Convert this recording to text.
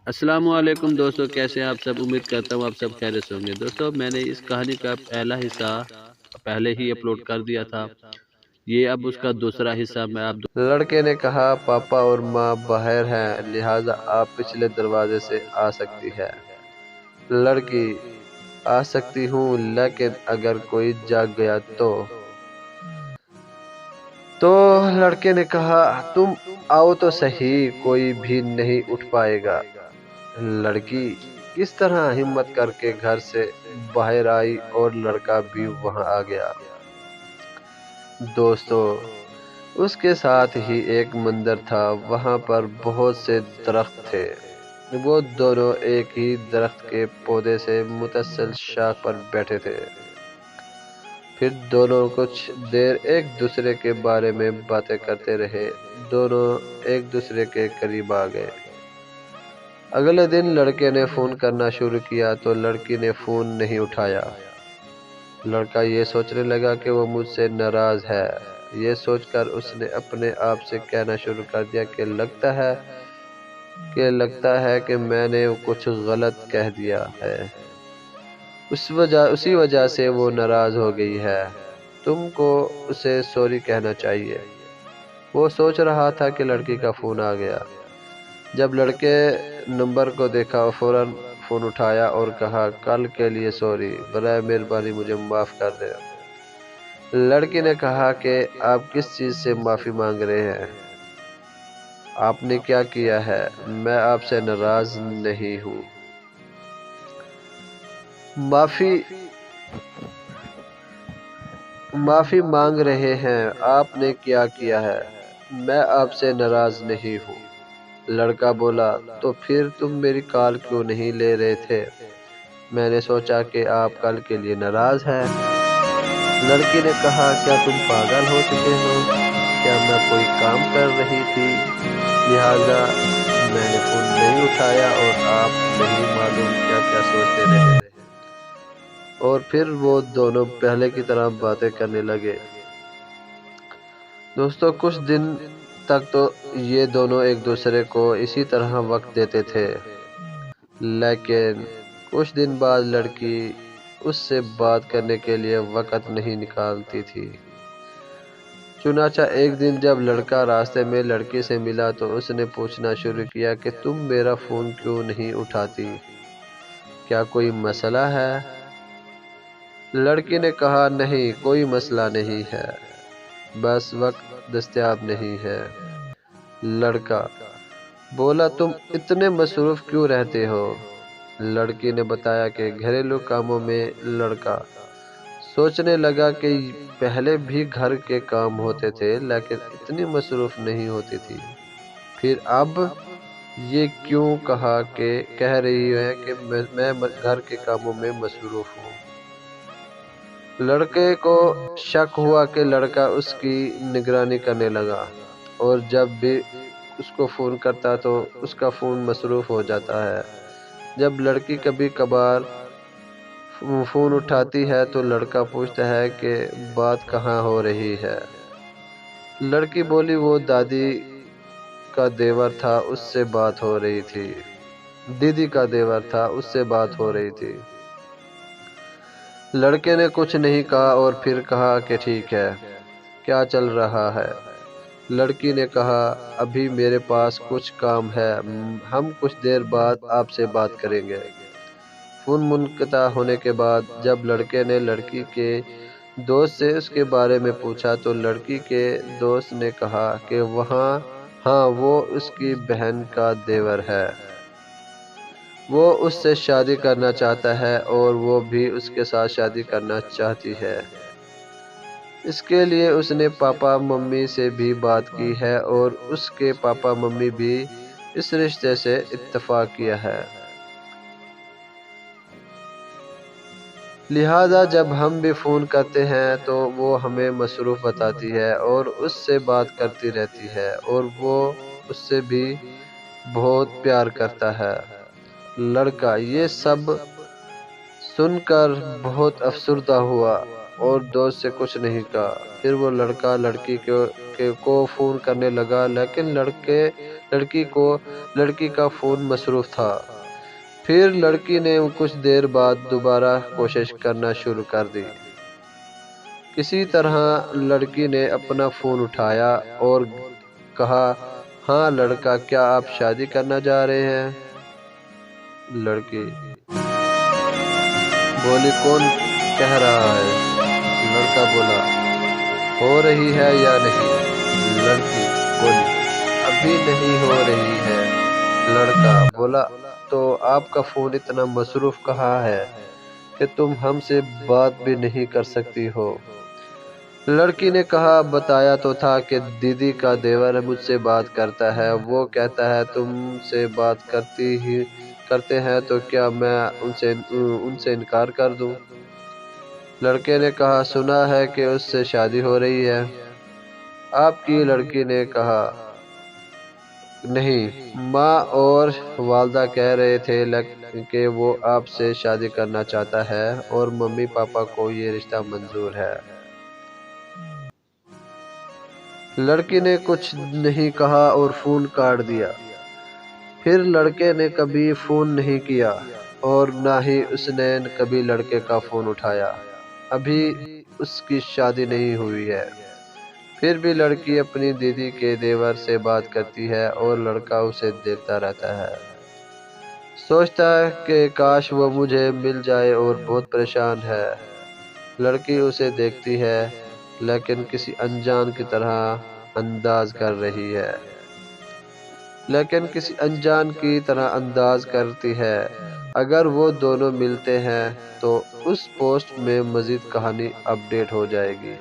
السلام علیکم دوستو، کیسے ہیں آپ سب؟ امید کرتا ہوں آپ سب خیریت سے ہوں گے۔ دوستو، میں نے اس کہانی کا پہلا حصہ پہلے ہی اپلوڈ کر دیا تھا، یہ اب اس کا دوسرا حصہ میں آپ لڑکے نے کہا پاپا اور ماں باہر ہیں، لہٰذا آپ پچھلے دروازے سے آ سکتی ہے۔ لڑکی: آ سکتی ہوں، لیکن اگر کوئی جاگ گیا تو لڑکے نے کہا تم آؤ تو صحیح، کوئی بھی نہیں اٹھ پائے گا۔ لڑکی کس طرح ہمت کر کے گھر سے باہر آئی اور لڑکا بھی وہاں آ گیا۔ دوستو، اس کے ساتھ ہی ایک مندر تھا، وہاں پر بہت سے درخت تھے۔ وہ دونوں ایک ہی درخت کے پودے سے متصل شاخ پر بیٹھے تھے۔ پھر دونوں کچھ دیر ایک دوسرے کے بارے میں باتیں کرتے رہے۔ دونوں ایک دوسرے کے قریب آ گئے۔ اگلے دن لڑکے نے فون کرنا شروع کیا تو لڑکی نے فون نہیں اٹھایا۔ لڑکا یہ سوچنے لگا کہ وہ مجھ سے ناراض ہے۔ یہ سوچ کر اس نے اپنے آپ سے کہنا شروع کر دیا کہ لگتا ہے کہ میں نے کچھ غلط کہہ دیا ہے، اسی وجہ سے وہ ناراض ہو گئی ہے۔ تم کو اسے سوری کہنا چاہیے۔ وہ سوچ رہا تھا کہ لڑکی کا فون آ گیا۔ جب لڑکے نمبر کو دیکھا، فوراً فون اٹھایا اور کہا کل کے لیے سوری، برائے مہربانی مجھے معاف کر دیں۔ لڑکی نے کہا کہ آپ کس چیز سے معافی مانگ رہے ہیں؟ آپ نے کیا کیا ہے؟ میں آپ سے ناراض نہیں ہوں۔ معافی مانگ رہے ہیں؟ آپ نے کیا کیا ہے؟ میں آپ سے ناراض نہیں ہوں۔ لڑکا بولا تو پھر تم میری کال کیوں نہیں لے رہے تھے؟ میں نے سوچا کہ آپ کل کے لیے ناراض ہیں۔ لڑکی نے کہا کیا تم پاگل ہو چکے ہو؟ کیا میں کوئی کام کر رہی تھی، لہٰذا میں نے فون نہیں اٹھایا اور آپ نہیں معلوم کیا کیا سوچتے رہے۔ اور پھر وہ دونوں پہلے کی طرح باتیں کرنے لگے۔ دوستو، کچھ دن تک تو یہ دونوں ایک دوسرے کو اسی طرح وقت دیتے تھے، لیکن کچھ دن بعد لڑکی اس سے بات کرنے کے لیے وقت نہیں نکالتی تھی۔ چنانچہ ایک دن جب لڑکا راستے میں لڑکی سے ملا تو اس نے پوچھنا شروع کیا کہ تم میرا فون کیوں نہیں اٹھاتی؟ کیا کوئی مسئلہ ہے؟ لڑکی نے کہا نہیں، کوئی مسئلہ نہیں ہے، بس وقت دستیاب نہیں ہے۔ لڑکا بولا تم اتنے مصروف کیوں رہتے ہو؟ لڑکی نے بتایا کہ گھریلو کاموں میں۔ لڑکا سوچنے لگا کہ پہلے بھی گھر کے کام ہوتے تھے لیکن اتنی مصروف نہیں ہوتی تھی، پھر اب یہ کیوں کہہ رہی ہے کہ میں گھر کے کاموں میں مصروف ہوں۔ لڑکے کو شک ہوا کہ لڑکا اس کی نگرانی کرنے لگا، اور جب بھی اس کو فون کرتا تو اس کا فون مصروف ہو جاتا ہے۔ جب لڑکی کبھی کبھار فون اٹھاتی ہے تو لڑکا پوچھتا ہے کہ بات کہاں ہو رہی ہے۔ لڑکی بولی وہ دادی کا دیور تھا، اس سے بات ہو رہی تھی۔ دیدی کا دیور تھا، اس سے بات ہو رہی تھی۔ لڑکے نے کچھ نہیں کہا اور پھر کہا کہ ٹھیک ہے، کیا چل رہا ہے؟ لڑکی نے کہا ابھی میرے پاس کچھ کام ہے، ہم کچھ دیر بعد آپ سے بات کریں گے۔ فون منقطع ہونے کے بعد جب لڑکے نے لڑکی کے دوست سے اس کے بارے میں پوچھا تو لڑکی کے دوست نے کہا کہ ہاں وہ اس کی بہن کا دیور ہے، وہ اس سے شادی کرنا چاہتا ہے اور وہ بھی اس کے ساتھ شادی کرنا چاہتی ہے۔ اس کے لیے اس نے پاپا ممی سے بھی بات کی ہے اور اس کے پاپا ممی بھی اس رشتے سے اتفاق کیا ہے، لہٰذا جب ہم بھی فون کرتے ہیں تو وہ ہمیں مصروف بتاتی ہے اور اس سے بات کرتی رہتی ہے اور وہ اس سے بھی بہت پیار کرتا ہے۔ لڑکا یہ سب سن کر بہت افسردہ ہوا اور دوست سے کچھ نہیں کہا۔ پھر وہ لڑکا لڑکی کو فون کرنے لگا لیکن لڑکی کا فون مصروف تھا۔ پھر لڑکی نے کچھ دیر بعد دوبارہ کوشش کرنا شروع کر دی۔ کسی طرح لڑکی نے اپنا فون اٹھایا اور کہا، ہاں لڑکا، کیا آپ شادی کرنا چاہ رہے ہیں؟ لڑکی بولی، کون کہہ رہا ہے؟ لڑکا بولا، ہو رہی ہے یا نہیں؟ لڑکی بولی، ابھی نہیں ہو رہی ہے۔ لڑکا بولا، تو آپ کا فون اتنا مصروف کہاں ہے کہ تم ہم سے بات بھی نہیں کر سکتی ہو؟ لڑکی نے کہا، بتایا تو تھا کہ دیدی کا دیور مجھ سے بات کرتا ہے، وہ کہتا ہے تم سے بات کرتے ہیں تو کیا میں ان سے انکار کر دوں؟ لڑکے نے کہا، سنا ہے کہ اس سے شادی ہو رہی ہے آپ کی؟ لڑکی نے کہا، نہیں، ماں اور والدہ کہہ رہے تھے کہ وہ آپ سے شادی کرنا چاہتا ہے اور ممی پاپا کو یہ رشتہ منظور ہے۔ لڑکی نے کچھ نہیں کہا اور فون کاٹ دیا۔ پھر لڑکے نے کبھی فون نہیں کیا اور نہ ہی اس نے کبھی لڑکے کا فون اٹھایا۔ ابھی اس کی شادی نہیں ہوئی ہے، پھر بھی لڑکی اپنی دیدی کے دیور سے بات کرتی ہے اور لڑکا اسے دیکھتا رہتا ہے، سوچتا ہے کہ کاش وہ مجھے مل جائے اور بہت پریشان ہے۔ لڑکی اسے دیکھتی ہے لیکن کسی انجان کی طرح انداز کرتی ہے۔ اگر وہ دونوں ملتے ہیں تو اس پوسٹ میں مزید کہانی اپ ڈیٹ ہو جائے گی۔